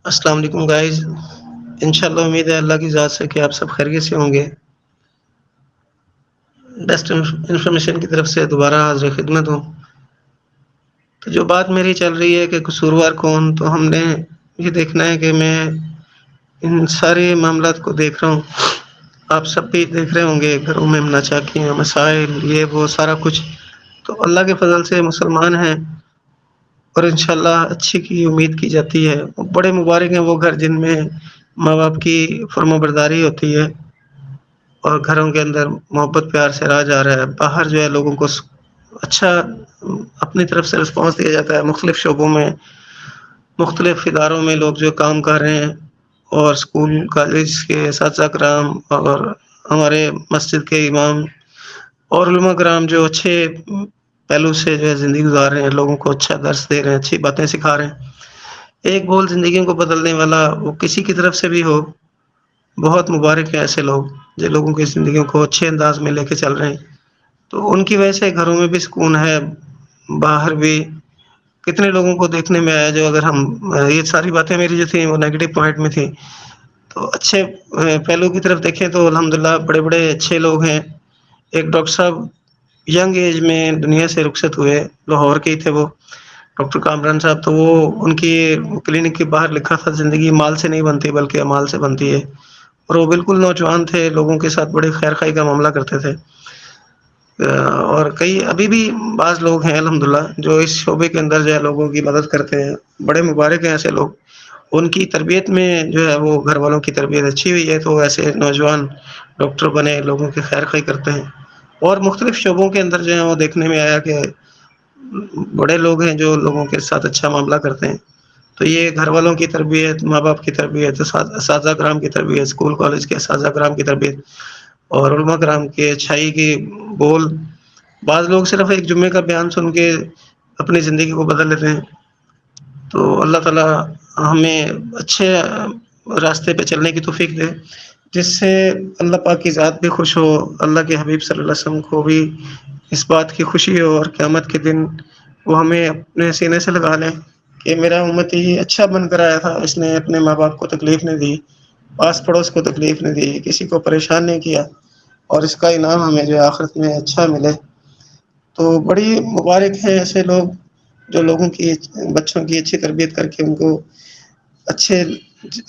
السلام علیکم گائز. انشاءاللہ امید ہے اللہ کی ذات سے کہ آپ سب خیریت سے ہوں گے. بیسٹ انفارمیشن کی طرف سے دوبارہ حاضر خدمت ہوں. تو جو بات میری چل رہی ہے کہ قصوروار کون، تو ہم نے یہ دیکھنا ہے کہ میں ان سارے معاملات کو دیکھ رہا ہوں. آپ سب بھی دیکھ رہے ہوں گے گھروں میں ناچاکیاں، مسائل، یہ وہ سارا کچھ. تو اللہ کے فضل سے مسلمان ہیں اور انشاءاللہ اچھی کی امید کی جاتی ہے. بڑے مبارک ہیں وہ گھر جن میں ماں باپ کی فرما برداری ہوتی ہے اور گھروں کے اندر محبت پیار سے رہا جا رہا ہے. باہر جو ہے لوگوں کو اچھا اپنی طرف سے رسپانس دیا جاتا ہے. مختلف شعبوں میں، مختلف اداروں میں لوگ جو کام کر رہے ہیں، اور اسکول کالج کے اساتذہ کرام اور ہمارے مسجد کے امام اور علماء کرام جو اچھے پہلو سے جو ہے زندگی گزار رہے ہیں، لوگوں کو اچھا درس دے رہے ہیں، اچھی باتیں سکھا رہے ہیں. ایک بول زندگیوں کو بدلنے والا وہ کسی کی طرف سے بھی ہو، بہت مبارک ہے ایسے لوگ جو لوگوں کی زندگیوں کو اچھے انداز میں لے کے چل رہے ہیں. تو ان کی وجہ سے گھروں میں بھی سکون ہے. باہر بھی کتنے لوگوں کو دیکھنے میں آیا جو اگر ہم یہ ساری باتیں میری جو تھیں وہ نیگیٹو پوائنٹ میں تھی، تو اچھے پہلو کی طرف دیکھیں تو الحمدللہ بڑے بڑے اچھے لوگ ہیں. ایک ڈاکٹر صاحب ینگ ایج میں دنیا سے رخصت ہوئے، لاہور کے ہی تھے وہ، ڈاکٹر کامران صاحب. تو وہ ان کی کلینک کے باہر لکھا تھا زندگی مال سے نہیں بنتی بلکہ امال سے بنتی ہے. اور وہ بالکل نوجوان تھے، لوگوں کے ساتھ بڑے خیر خائی کا معاملہ کرتے تھے. اور کئی ابھی بھی بعض لوگ ہیں الحمدللہ جو اس شعبے کے اندر جو ہے لوگوں کی مدد کرتے ہیں. بڑے مبارک ہیں ایسے لوگ. ان کی تربیت میں جو ہے وہ گھر والوں کی تربیت اچھی ہوئی ہے تو ایسے نوجوان ڈاکٹر بنے، لوگوں کی خیر خائی کرتے ہیں. اور مختلف شعبوں کے اندر جو ہے وہ دیکھنے میں آیا کہ بڑے لوگ ہیں جو لوگوں کے ساتھ اچھا معاملہ کرتے ہیں. تو یہ گھر والوں کی تربیت، ماں باپ کی تربیت، اساتذہ کرام کی تربیت، اسکول کالج کے اساتذہ کرام کی تربیت اور علماء کرام کے اچھائی کی بول. بعض لوگ صرف ایک جمعے کا بیان سن کے اپنی زندگی کو بدل لیتے ہیں. تو اللہ تعالی ہمیں اچھے راستے پہ چلنے کی توفیق دے، جس سے اللہ پاک کی ذات بھی خوش ہو، اللہ کے حبیب صلی اللہ علیہ وسلم کو بھی اس بات کی خوشی ہو، اور قیامت کے دن وہ ہمیں اپنے سینے سے لگا لیں کہ میرا امتی اچھا بن کر آیا تھا، اس نے اپنے ماں باپ کو تکلیف نہیں دی، آس پڑوس کو تکلیف نہیں دی، کسی کو پریشان نہیں کیا، اور اس کا انعام ہمیں جو آخرت میں اچھا ملے. تو بڑی مبارک ہیں ایسے لوگ جو لوگوں کی بچوں کی اچھی تربیت کر کے ان کو اچھے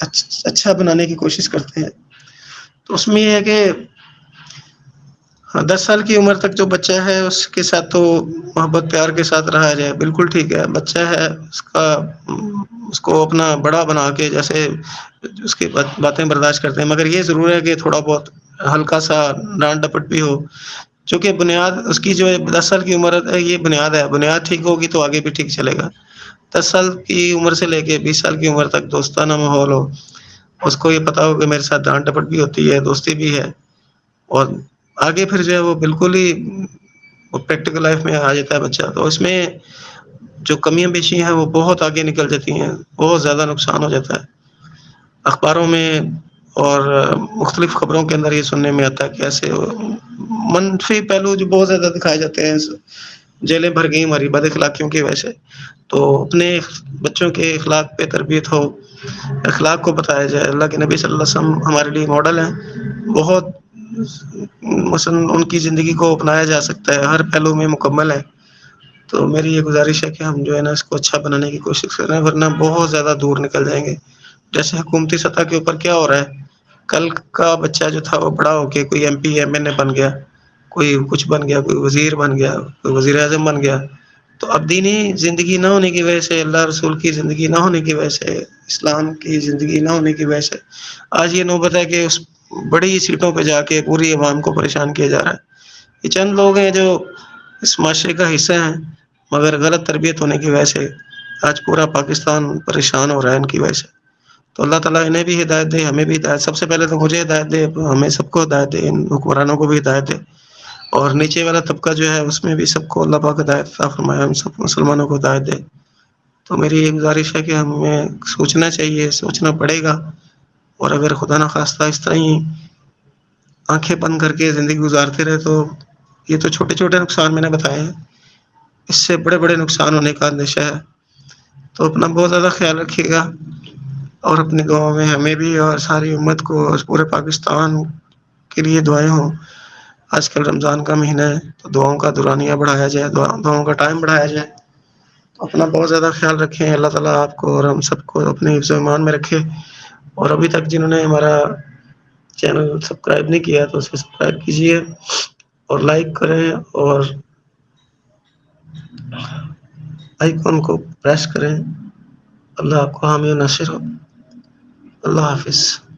اچھا بنانے کی کوشش کرتے ہیں. تو اس میں یہ ہے کہ 10 سال کی عمر تک جو بچہ ہے اس کے ساتھ تو محبت پیار کے ساتھ رہا جائے، بالکل ٹھیک ہے. بچہ ہے اس کو اپنا بڑا بنا کے جیسے اس کی باتیں برداشت کرتے ہیں، مگر یہ ضرور ہے کہ تھوڑا بہت ہلکا سا ڈانٹ ڈپٹ بھی ہو، چونکہ بنیاد اس کی جو ہے 10 سال کی عمر ہے یہ بنیاد ہے. بنیاد ٹھیک ہوگی تو آگے بھی ٹھیک چلے گا. 10 سال کی عمر سے لے کے 20 سال کی عمر تک دوستانہ ماحول ہو، اس کو یہ پتا ہو کہ میرے ساتھ ڈانٹ ڈپٹ بھی ہوتی ہے، دوستی بھی ہے، اور آگے پھر جو ہے وہ بالکل ہی وہ پریکٹیکل لائف میں آ جاتا ہے بچہ. تو اس میں جو کمیاں بیشی ہیں وہ بہت آگے نکل جاتی ہیں، بہت زیادہ نقصان ہو جاتا ہے. اخباروں میں اور مختلف خبروں کے اندر یہ سننے میں آتا ہے کہ ایسے منفی پہلو جو بہت زیادہ دکھائے جاتے ہیں. جیلیں بھر گئی ہماری بد اخلاقیوں کی وجہ سے. تو اپنے بچوں کے اخلاق پہ تربیت ہو، اخلاق کو بتایا جائے. اللہ کے نبی صلی اللہ علیہ وسلم ہمارے لیے ماڈل ہیں. بہت مثلا ان کی زندگی کو اپنایا جا سکتا ہے، ہر پہلو میں مکمل ہے. تو میری یہ گزارش ہے کہ ہم جو ہے نا اس کو اچھا بنانے کی کوشش کر رہے ہیں، ورنہ بہت زیادہ دور نکل جائیں گے. جیسے حکومتی سطح کے اوپر کیا ہو رہا ہے، کل کا بچہ جو تھا وہ بڑا ہو کے کوئی ایم پی ایم این اے بن گیا، کوئی کچھ بن گیا، کوئی وزیر بن گیا، کوئی وزیر اعظم بن گیا. تو اب دینی زندگی نہ ہونے کی وجہ سے، اللہ رسول کی زندگی نہ ہونے کی وجہ سے، اسلام کی زندگی نہ ہونے کی وجہ سے آج یہ نوبت ہے کہ اس بڑی سیٹوں پہ جا کے پوری عوام کو پریشان کیا جا رہا ہے. یہ چند لوگ ہیں جو اس معاشرے کا حصہ ہیں، مگر غلط تربیت ہونے کی وجہ سے آج پورا پاکستان پریشان ہو رہا ہے ان کی وجہ سے. تو اللہ تعالی انہیں بھی ہدایت دے، ہمیں بھی ہدایت، سب سے پہلے تو مجھے ہدایت دے، ہمیں سب کو ہدایت دے، ان حکمرانوں کو بھی ہدایت دے، اور نیچے والا طبقہ جو ہے اس میں بھی سب کو اللہ پاک ہدایت عطا فرمائے، ہم سب مسلمانوں کو ہدایت دے. تو میری یہ گزارش ہے کہ ہمیں سوچنا چاہیے، سوچنا پڑے گا. اور اگر خدا نخواستہ اس طرح ہی آنکھیں بند کر کے زندگی گزارتے رہے تو یہ تو چھوٹے چھوٹے نقصان میں نے بتائے ہیں، اس سے بڑے بڑے نقصان ہونے کا اندیشہ ہے. تو اپنا بہت زیادہ خیال رکھیے گا. اور اپنے دعاؤں میں ہمیں بھی اور ساری امت کو اور پورے پاکستان کے لیے دعائیں ہوں۔ آج کل رمضان کا مہینہ ہے تو دعاؤں کا دورانیہ بڑھایا جائے، دعاؤں کا ٹائم بڑھایا جائے۔ اپنا بہت زیادہ خیال رکھیں، اللہ تعالیٰ آپ کو اور ہم سب کو اپنے حفظ و ایمان میں رکھے۔ اور ابھی تک جنہوں نے ہمارا چینل سبسکرائب نہیں کیا تو اسے سبسکرائب کیجیے اور لائک کریں اور آئیکن کو پریس کریں۔ اللہ آپ کو حامی و ناصر ہو۔ اللہ حافظ۔